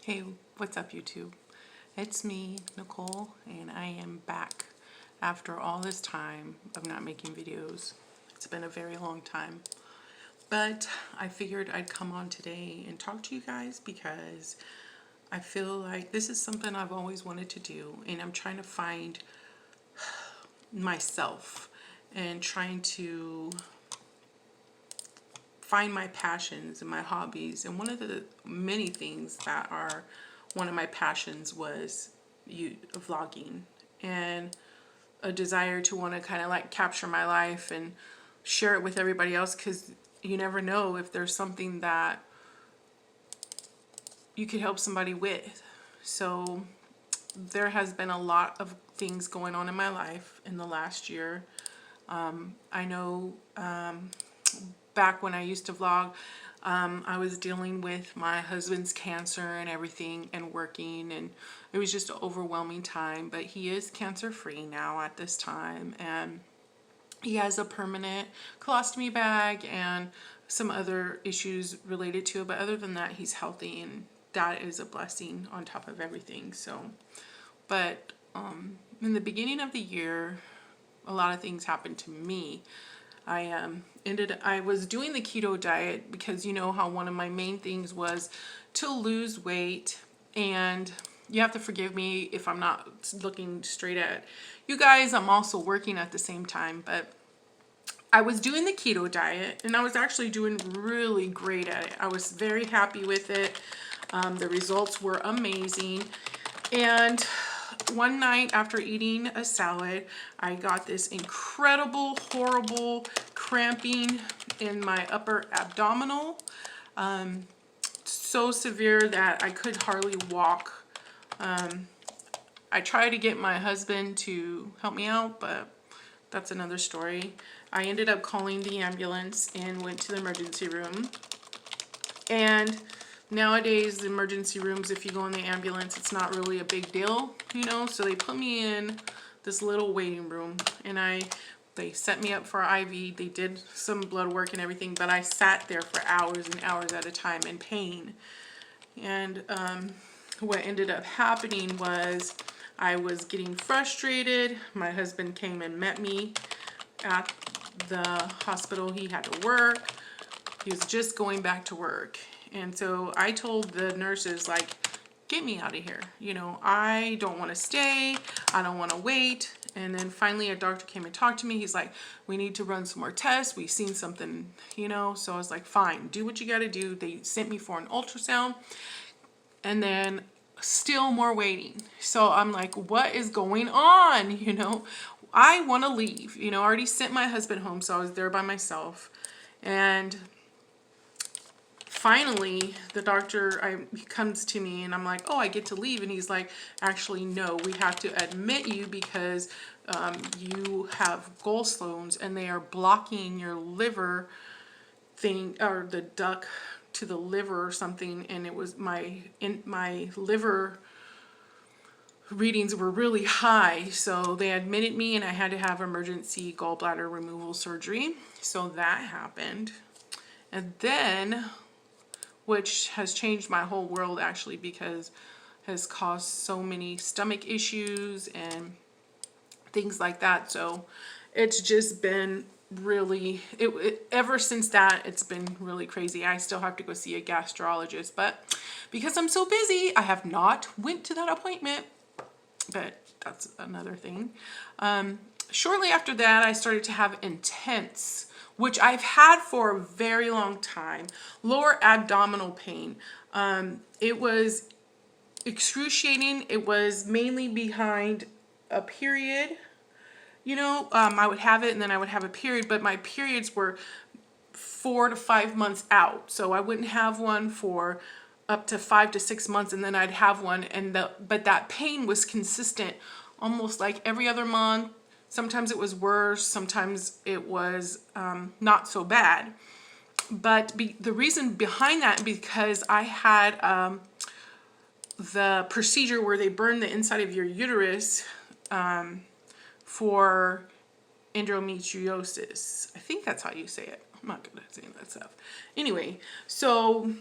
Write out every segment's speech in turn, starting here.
Hey, what's up YouTube? It's me, Nicole, and I am back after all this time of not making videos. It's been a very long time, but I figured I'd come on today and talk to you guys because I feel like this is something I've always wanted to do, and I'm trying to find myself and trying to find my passions and my hobbies. And one of the many things that are one of my passions was vlogging, and a desire to want to kind of like capture my life and share it with everybody else, because you never know if there's something that you could help somebody with. So there has been a lot of things going on in my life in the last year. I know back when I used to vlog, I was dealing with my husband's cancer and everything and working, and it was just an overwhelming time, but he is cancer free now at this time, and he has a permanent colostomy bag and some other issues related to it, but other than that, he's healthy, and that is a blessing on top of everything. So, but in the beginning of the year, a lot of things happened to me. I was doing the keto diet because you know how one of my main things was to lose weight, and you have to forgive me if I'm not looking straight at you guys. I'm also working at the same time, but I was doing the keto diet and I was actually doing really great at it. I was very happy with it. The results were amazing. And one night after eating a salad, I got this incredible, horrible cramping in my upper abdominal. So severe that I could hardly walk. I tried to get my husband to help me out, but that's another story. I ended up calling the ambulance and went to the emergency room. And nowadays, the emergency rooms, if you go in the ambulance, it's not really a big deal, you know? So they put me in this little waiting room, and they set me up for IV. They did some blood work and everything, but I sat there for hours and hours at a time in pain. And what ended up happening was I was getting frustrated. My husband came and met me at the hospital. He had to work. He was just going back to work. And so I told the nurses, like, get me out of here. You know, I don't want to stay. I don't want to wait. And then finally a doctor came and talked to me. He's like, we need to run some more tests. We've seen something, you know. So I was like, fine, do what you got to do. They sent me for an ultrasound, and then still more waiting. So I'm like, what is going on? You know, I want to leave. You know, I already sent my husband home, so I was there by myself. And finally, the doctor comes to me, and I'm like, oh, I get to leave. And he's like, actually, no, we have to admit you because you have gallstones, and they are blocking your liver thing, or the duct to the liver or something. And it was my liver readings were really high, so they admitted me, and I had to have emergency gallbladder removal surgery. So that happened. And then, which has changed my whole world actually, because has caused so many stomach issues and things like that. So it's just been really, ever since that, it's been really crazy. I still have to go see a gastrologist, but because I'm so busy, I have not went to that appointment, but that's another thing. Shortly after that, I started to have intense, which I've had for a very long time, lower abdominal pain. It was excruciating. It was mainly behind a period. You know, I would have it and then I would have a period, but my periods were 4 to 5 months out. So I wouldn't have one for up to 5 to 6 months, and then I'd have one, but that pain was consistent almost like every other month. Sometimes it was worse, sometimes it was not so bad. But the reason behind that, because I had the procedure where they burn the inside of your uterus for endometriosis. I think that's how you say it. I'm not good at saying that stuff. Anyway, so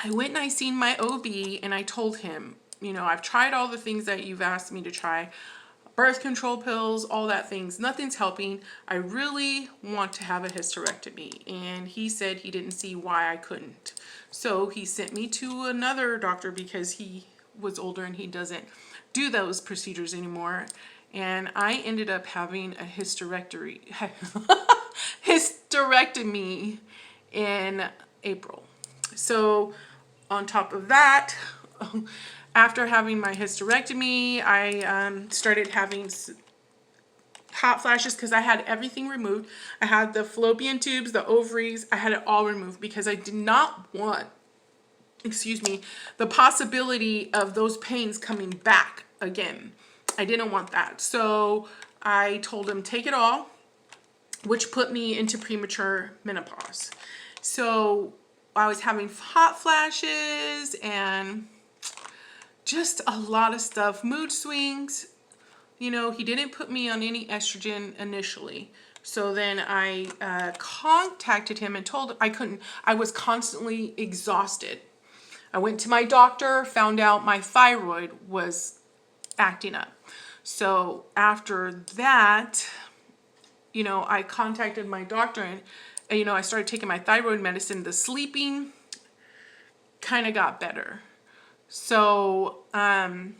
I went and I seen my OB and I told him, I've tried all the things that you've asked me to try, birth control pills, all that things. Nothing's helping. I really want to have a hysterectomy. And he said he didn't see why I couldn't. So he sent me to another doctor because he was older and he doesn't do those procedures anymore. And I ended up having a hysterectomy in April. So on top of that, after having my hysterectomy, I started having hot flashes because I had everything removed. I had the fallopian tubes, the ovaries, I had it all removed because I did not want, the possibility of those pains coming back again. I didn't want that. So I told him, take it all, which put me into premature menopause. So I was having hot flashes and just a lot of stuff, mood swings. He didn't put me on any estrogen initially. So then I contacted him and told him I couldn't. I was constantly exhausted. I went to my doctor, found out my thyroid was acting up. So after that, I contacted my doctor and I started taking my thyroid medicine. The sleeping kind of got better. So, I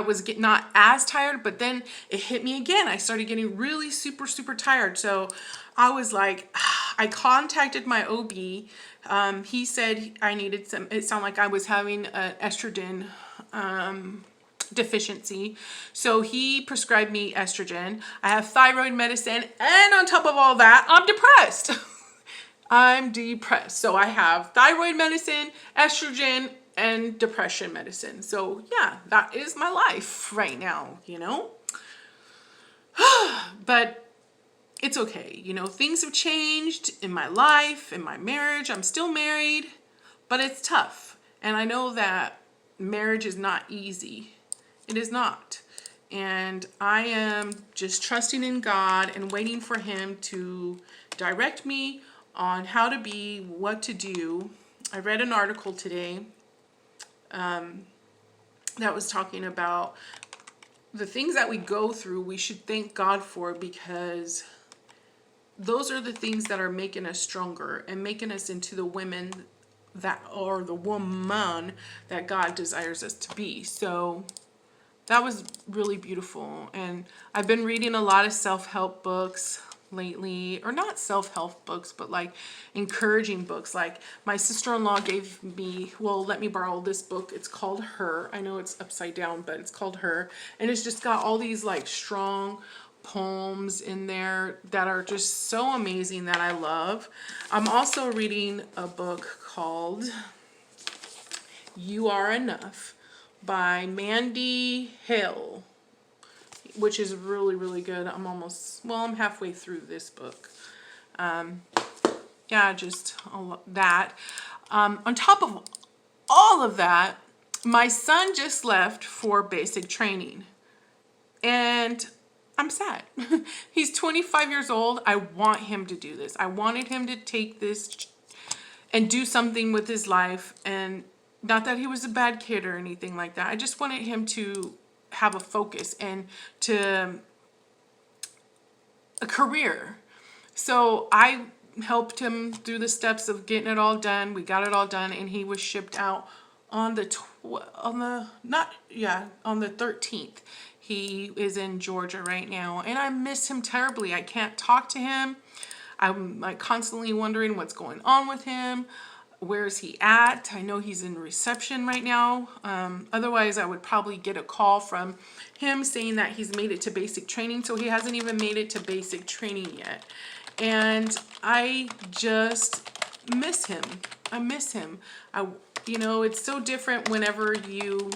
was not as tired, but then it hit me again. I started getting really super, super tired. So I was like, I contacted my OB. He said I needed it sounded like I was having an estrogen deficiency. So he prescribed me estrogen. I have thyroid medicine. And on top of all that, I'm depressed. I'm depressed. So I have thyroid medicine, estrogen, and depression medicine. So yeah, that is my life right now, But it's okay. Things have changed in my life, in my marriage. I'm still married, but it's tough. And I know that marriage is not easy. It is not. And I am just trusting in God and waiting for him to direct me on how to be, what to do. I read an article today that was talking about the things that we go through, we should thank God for, because those are the things that are making us stronger and making us into the women that, or the woman that God desires us to be. So that was really beautiful. And I've been reading a lot of self-help books lately, or not self-help books, but like encouraging books. Like my sister-in-law gave me, let me borrow this book. It's called Her. I know it's upside down, but it's called Her. And it's just got all these like strong poems in there that are just so amazing that I love. I'm also reading a book called You Are Enough by Mandy Hale, which is really, really good. I'm halfway through this book. Yeah, just that. On top of all of that, my son just left for basic training. And I'm sad. He's 25 years old. I want him to do this. I wanted him to take this and do something with his life. And not that he was a bad kid or anything like that. I just wanted him to have a focus and to a career. So I helped him through the steps of getting it all done. We got it all done, and he was shipped out on the 13th. He is in Georgia right now, and I miss him terribly. I can't talk to him. I'm like constantly wondering what's going on with him. Where is he at? I know he's in reception right now. Otherwise, I would probably get a call from him saying that he's made it to basic training. So he hasn't even made it to basic training yet. And I just miss him. I miss him. It's so different whenever you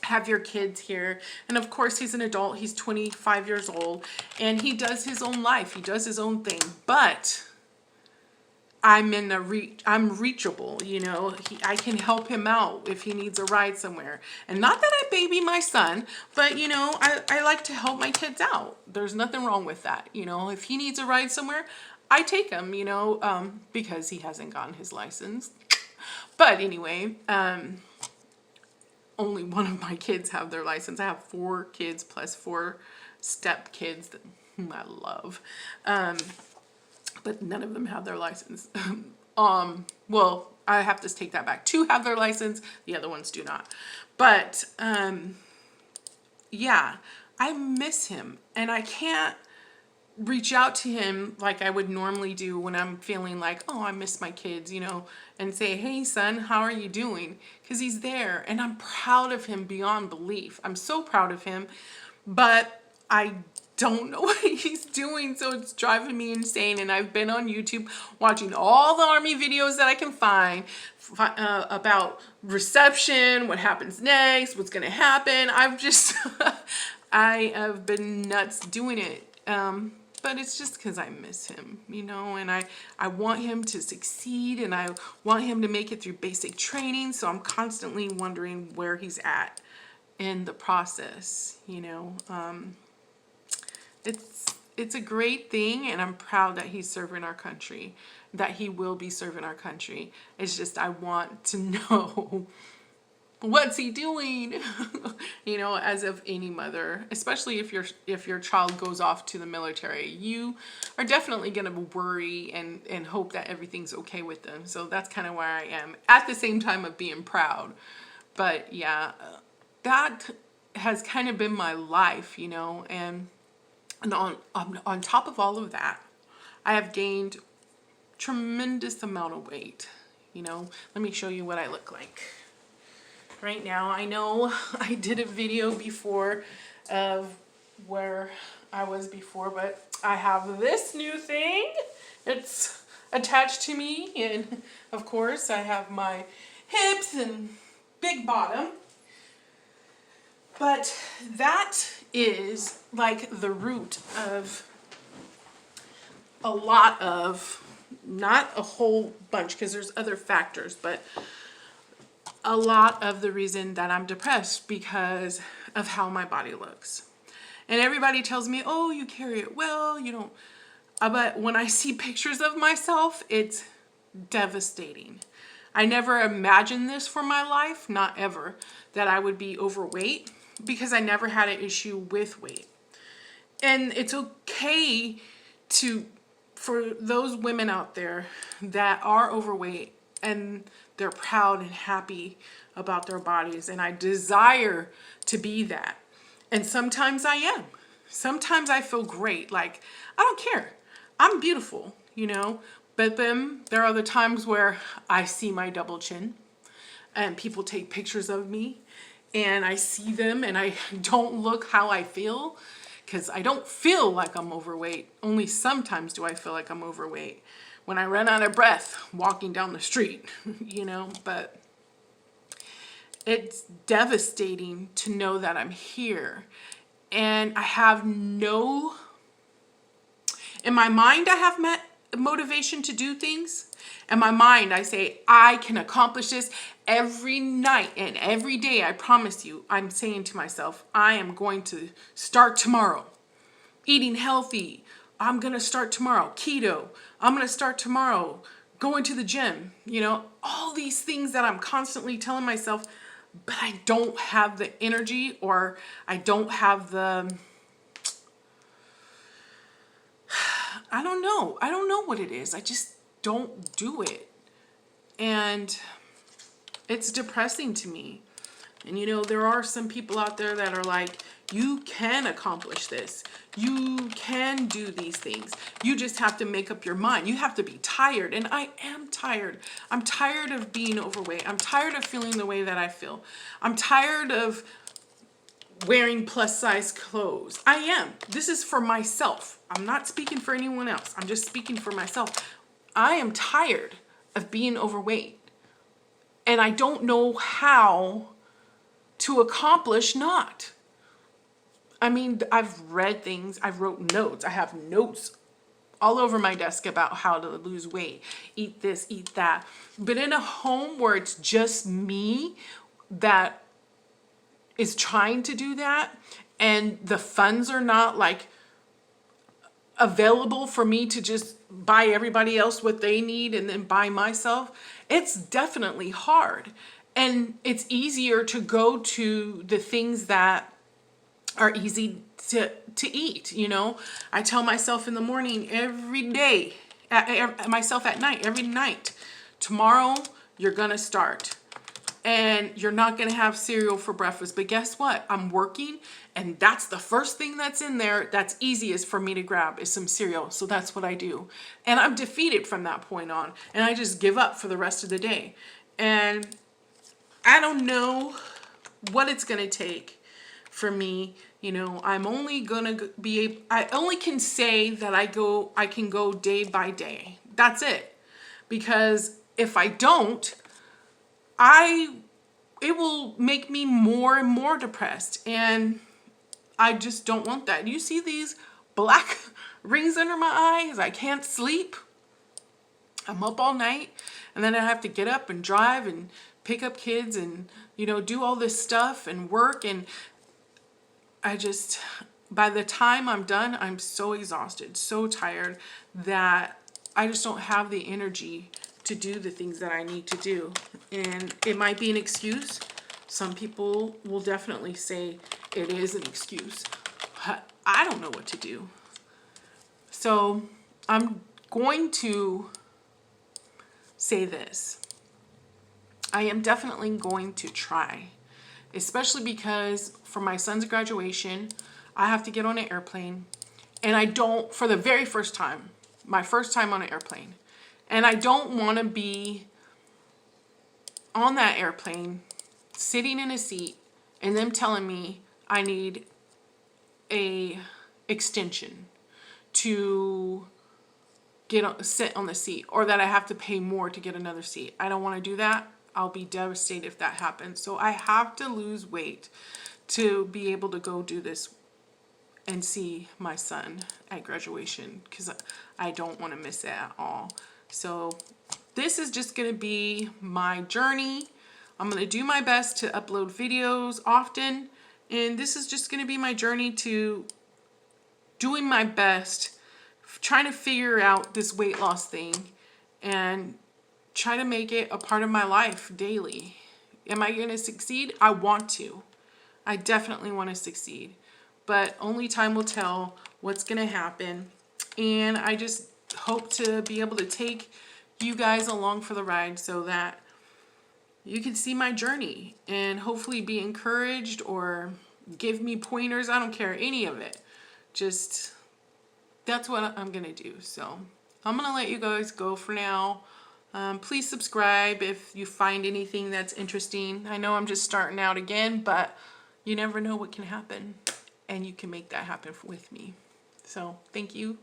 have your kids here. And of course, he's an adult. He's 25 years old. And he does his own life. He does his own thing. But I'm reachable, I can help him out if he needs a ride somewhere. And not that I baby my son, but I like to help my kids out. There's nothing wrong with that. If he needs a ride somewhere, I take him, because he hasn't gotten his license. But anyway, only one of my kids have their license. I have 4 kids plus 4 step kids that I love. But none of them have their license. Well, I have to take that back. 2 have their license, the other ones do not. But yeah, I miss him, and I can't reach out to him like I would normally do when I'm feeling like, oh, I miss my kids, you know, and say, hey son, how are you doing? Because he's there, and I'm proud of him beyond belief. I'm so proud of him, but I don't know what he's doing, so it's driving me insane. And I've been on YouTube watching all the Army videos that I can find about reception, what happens next, what's gonna happen. I've just I have been nuts doing it, but it's just because I miss him, you know, and I want him to succeed, and I want him to make it through basic training, so I'm constantly wondering where he's at in the process, you know. It's a great thing, and I'm proud that he's serving our country, that he will be serving our country. It's just I want to know what's he doing, you know, as of any mother, especially if your child goes off to the military, you are definitely going to worry and hope that everything's okay with them. So that's kind of where I am at the same time of being proud. But yeah, that has kind of been my life, you know, and on top of all of that, I have gained tremendous amount of weight, you know. Let me show you what I look like right now. I know I did a video before of where I was before, but I have this new thing. It's attached to me, and of course I have my hips and big bottom. But that is like the root of a lot of, not a whole bunch because there's other factors, but a lot of the reason that I'm depressed because of how my body looks. And everybody tells me, oh, you carry it well, you don't. But when I see pictures of myself, it's devastating. I never imagined this for my life, not ever, that I would be overweight, because I never had an issue with weight. And it's okay for those women out there that are overweight and they're proud and happy about their bodies, and I desire to be that. And sometimes I am. Sometimes I feel great, like I don't care, I'm beautiful, you know. But then there are other times where I see my double chin and people take pictures of me and I see them and I don't look how I feel, because I don't feel like I'm overweight. Only sometimes do I feel like I'm overweight, when I run out of breath walking down the street, you know. But it's devastating to know that I'm here, and I have no, in my mind I have motivation to do things. In my mind I say I can accomplish this every night and every day. I promise you, I'm saying to myself, I am going to start tomorrow eating healthy. I'm going to start tomorrow keto. I'm going to start tomorrow going to the gym, you know, all these things that I'm constantly telling myself, but I don't have the energy, or I don't have the, I don't know what it is. I just don't do it. And it's depressing to me. And you know, there are some people out there that are like, you can accomplish this. You can do these things. You just have to make up your mind. You have to be tired. And I am tired. I'm tired of being overweight. I'm tired of feeling the way that I feel. I'm tired of wearing plus size clothes. I am. This is for myself. I'm not speaking for anyone else. I'm just speaking for myself. I am tired of being overweight. And I don't know how to accomplish not. I mean, I've read things, I've wrote notes, I have notes all over my desk about how to lose weight, eat this, eat that. But in a home where it's just me that is trying to do that, and the funds are not like available for me to just buy everybody else what they need and then buy myself, it's definitely hard. And it's easier to go to the things that are easy to eat, you know. I tell myself in the morning every day, myself at night, every night, tomorrow you're gonna start and you're not gonna have cereal for breakfast. But guess what? I'm working, and that's the first thing that's in there that's easiest for me to grab is some cereal. So that's what I do. And I'm defeated from that point on, and I just give up for the rest of the day. And I don't know what it's gonna take for me. You know, I'm only gonna be, I only can say that I can go day by day. That's it. Because if I don't, it will make me more and more depressed. And I just don't want that. You see these black rings under my eyes? I can't sleep. I'm up all night, and then I have to get up and drive and pick up kids and, you know, do all this stuff and work. And I just, by the time I'm done, I'm so exhausted, so tired that I just don't have the energy to do the things that I need to do. And it might be an excuse. Some people will definitely say it is an excuse. I don't know what to do. So I'm going to say this. I am definitely going to try, especially because for my son's graduation, I have to get on an airplane, and I don't, for the very first time, my first time on an airplane, and I don't want to be on that airplane sitting in a seat and them telling me I need a extension to sit on the seat, or that I have to pay more to get another seat. I don't want to do that. I'll be devastated if that happens. So I have to lose weight to be able to go do this and see my son at graduation, because I don't want to miss it at all. So this is just going to be my journey. I'm going to do my best to upload videos often, and this is just going to be my journey to doing my best, trying to figure out this weight loss thing and try to make it a part of my life daily. Am I going to succeed? I want to. I definitely want to succeed, but only time will tell what's going to happen. And I just hope to be able to take you guys along for the ride so that you can see my journey and hopefully be encouraged or give me pointers. I don't care, any of it. Just, that's what I'm going to do. So I'm going to let you guys go for now. Please subscribe if you find anything that's interesting. I know I'm just starting out again, but you never know what can happen, and you can make that happen with me. So thank you.